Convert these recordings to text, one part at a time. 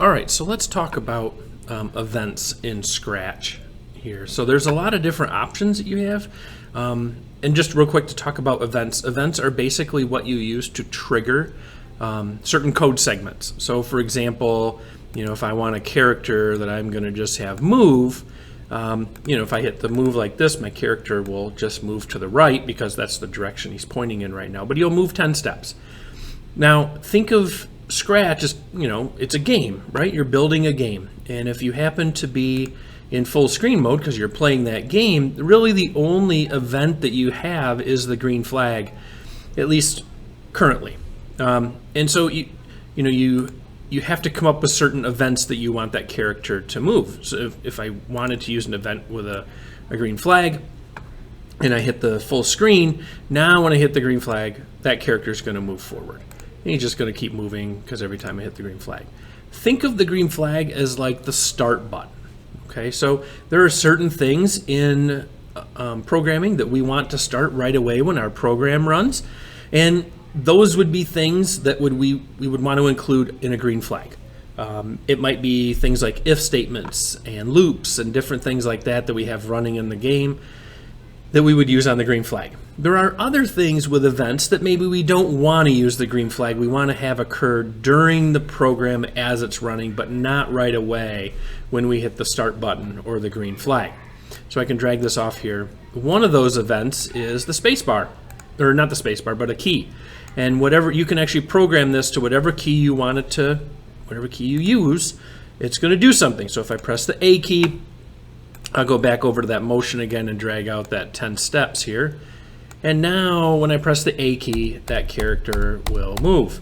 All right, so let's talk about events in Scratch here. So there's a lot of different options that you have. And just real quick to talk about events. Events are basically what you use to trigger certain code segments. So for example, if I want a character that I'm going to just have move, if I hit the move like this, my character will just move to the right because that's the direction he's pointing in right now, but he'll move 10 steps. Now think of Scratch as, it's a game, right? You're building a game. And if you happen to be in full screen mode because you're playing that game, really the only event that you have is the green flag, at least currently. And so you have to come up with certain events that you want that character to move. So if I wanted to use an event with a green flag and I hit the full screen, now when I hit the green flag, that character is going to move forward. And he's just going to keep moving because every time I hit the green flag. Think of the green flag as like the start button. Okay, so there are certain things in programming that we want to start right away when our program runs, and those would be things that we would want to include in a green flag. It might be things like if statements and loops and different things like that we have running in the game that we would use on the green flag. There are other things with events that maybe we don't want to use the green flag. We want to have occur during the program as it's running, but not right away when we hit the start button or the green flag. So I can drag this off here. One of those events is the space bar, or not the space bar, but a key. And whatever, you can actually program this to whatever key you want it to, whatever key you use, it's going to do something. So if I press the A key, I'll go back over to that motion again and drag out that 10 steps here. And now when I press the A key, that character will move.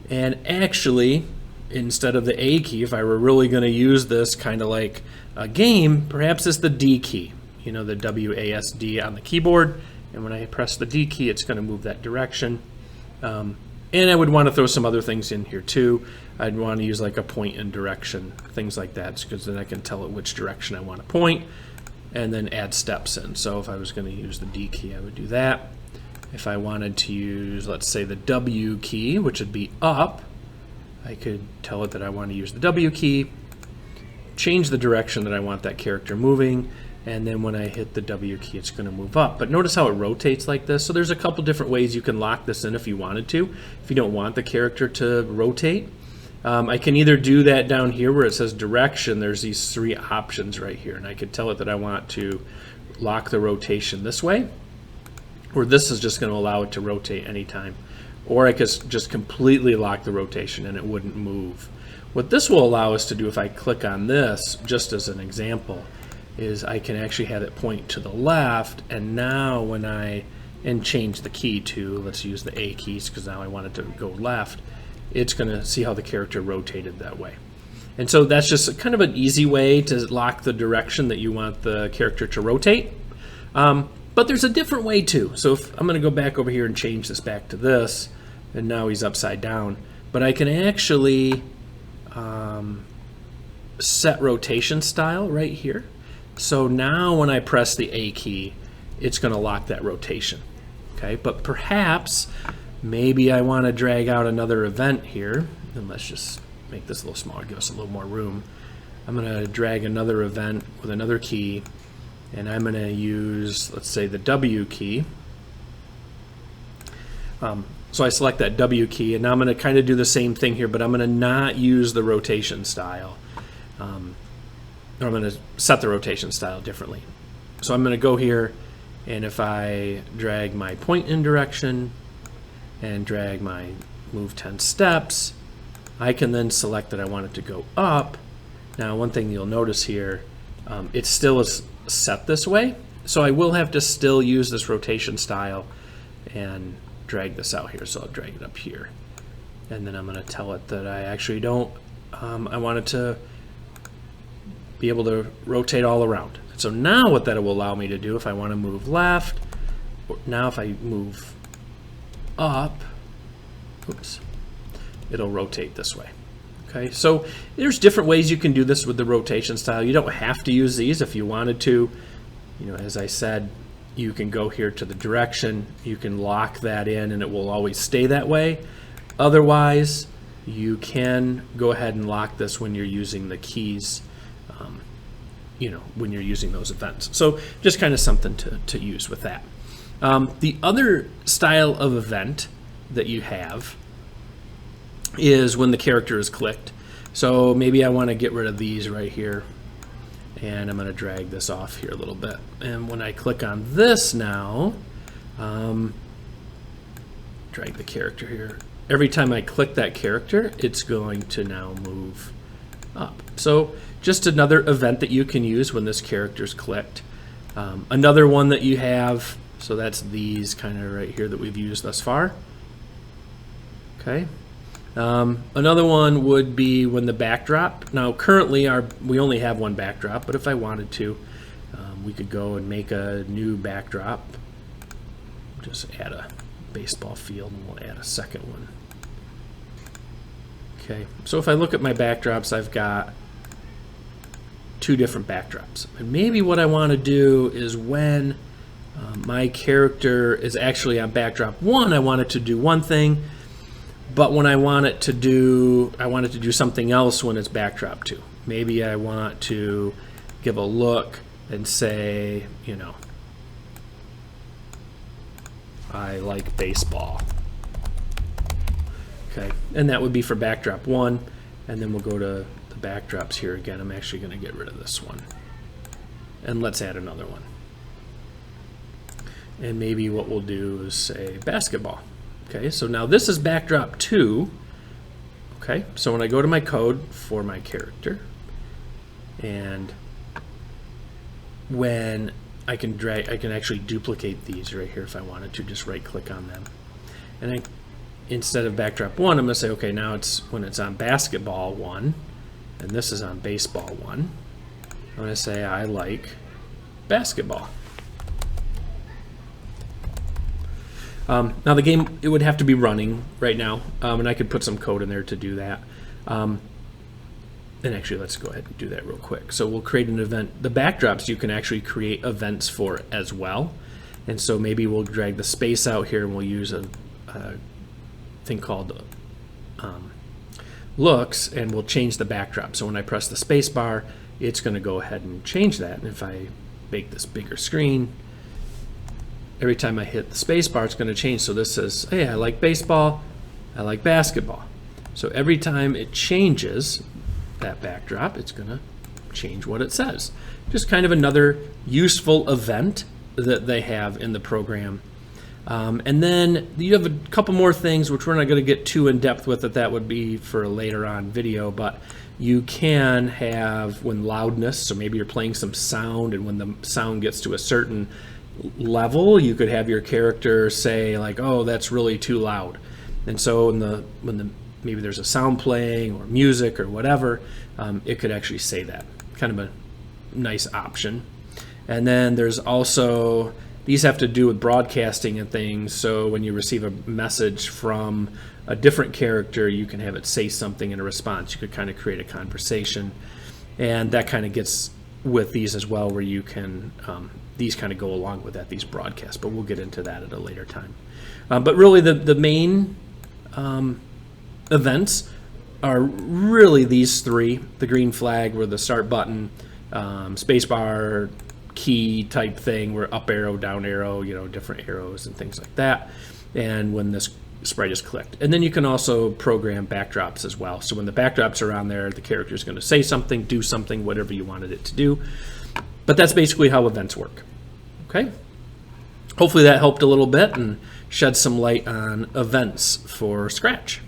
And actually, instead of the A key, if I were really going to use this kind of like a game, perhaps it's the D key, the WASD on the keyboard. And when I press the D key, it's going to move that direction. And I would want to throw some other things in here too. I'd want to use like a point and direction, things like that, because then I can tell it which direction I want to point and then add steps in. So if I was going to use the D key, I would do that. If I wanted to use, let's say, the W key, which would be up, I could tell it that I want to use the W key, change the direction that I want that character moving, and then when I hit the W key, it's going to move up. But notice how it rotates like this. So there's a couple different ways you can lock this in if you wanted to. If you don't want the character to rotate, I can either do that down here where it says direction. There's these three options right here, and I could tell it that I want to lock the rotation this way, or this is just going to allow it to rotate anytime. Or I could just completely lock the rotation and it wouldn't move. What this will allow us to do, if I click on this, just as an example, is I can actually have it point to the left, and now when and change the key to, let's use the A keys because now I want it to go left, it's going to see how the character rotated that way. And so that's just kind of an easy way to lock the direction that you want the character to rotate. But there's a different way too. So if I'm going to go back over here and change this back to this, and now he's upside down. But I can actually set rotation style right here. So now when I press the A key, it's going to lock that rotation. Okay, but perhaps maybe I want to drag out another event here, and let's just make this a little smaller, give us a little more room. I'm going to drag another event with another key, and I'm going to use, let's say, the W key. So I select that W key, and now I'm going to kind of do the same thing here, but I'm going to not use the rotation style. Or I'm going to set the rotation style differently. So I'm going to go here, and if I drag my point in direction and drag my move 10 steps, I can then select that I want it to go up. Now one thing you'll notice here, it still is set this way, so I will have to still use this rotation style and drag this out here. So I'll drag it up here, and then I'm going to tell it that I actually don't, I want it to be able to rotate all around. So now what that will allow me to do, if I want to move left, now if I move up, oops, it'll rotate this way. Okay, so there's different ways you can do this with the rotation style. You don't have to use these. If you wanted to, as I said, you can go here to the direction, you can lock that in and it will always stay that way. Otherwise, you can go ahead and lock this when you're using the keys, when you're using those events. So just kind of something to use with that. The other style of event that you have is when the character is clicked. So maybe I want to get rid of these right here, and I'm going to drag this off here a little bit. And when I click on this now, drag the character here. Every time I click that character, it's going to now move up. So just another event that you can use when this character's clicked. Another one that you have, so that's these kind of right here that we've used thus far. Okay. Another one would be when the backdrop. Now currently we only have one backdrop, but if I wanted to, we could go and make a new backdrop. Just add a baseball field and we'll add a second one. Okay, so if I look at my backdrops, I've got two different backdrops. And maybe what I want to do is when my character is actually on backdrop 1, I want it to do one thing, but when I want it to do something else when it's backdrop 2. Maybe I want to give a look and say, I like baseball. Okay, and that would be for backdrop 1, and then we'll go to the backdrops here again. I'm actually going to get rid of this one, and let's add another one. And maybe what we'll do is say basketball. Okay, so now this is backdrop 2. Okay, so when I go to my code for my character, and when I can actually duplicate these right here if I wanted to, just right click on them. And instead of backdrop 1, I'm going to say, okay, now when it's on basketball 1, and this is on baseball 1, I'm going to say I like basketball. Now the game, it would have to be running right now, and I could put some code in there to do that. And actually, let's go ahead and do that real quick. So we'll create an event. The backdrops you can actually create events for as well. And so maybe we'll drag the space out here and we'll use a thing called looks, and we'll change the backdrop. So when I press the space bar, it's going to go ahead and change that. And if I make this bigger screen, every time I hit the space bar, it's going to change. So this says, hey, I like baseball, I like basketball. So every time it changes that backdrop, it's going to change what it says. Just kind of another useful event that they have in the program. And then you have a couple more things which we're not going to get too in depth with, that would be for a later on video, but you can have when loudness, so maybe you're playing some sound, and when the sound gets to a certain level, you could have your character say like, oh, that's really too loud. And so when maybe there's a sound playing or music or whatever, it could actually say that. Kind of a nice option. And then there's also, these have to do with broadcasting and things. So when you receive a message from a different character, you can have it say something in a response. You could kind of create a conversation. And that kind of gets with these as well, where you can, these kind of go along with that, these broadcasts. But we'll get into that at a later time. But really the main events are really these three: the green flag where the start button, spacebar key type thing where up arrow, down arrow, different arrows and things like that, and when this sprite is clicked. And then you can also program backdrops as well. So when the backdrops are on there, the character is going to say something, do something, whatever you wanted it to do. But that's basically how events work. Okay? Hopefully that helped a little bit and shed some light on events for Scratch.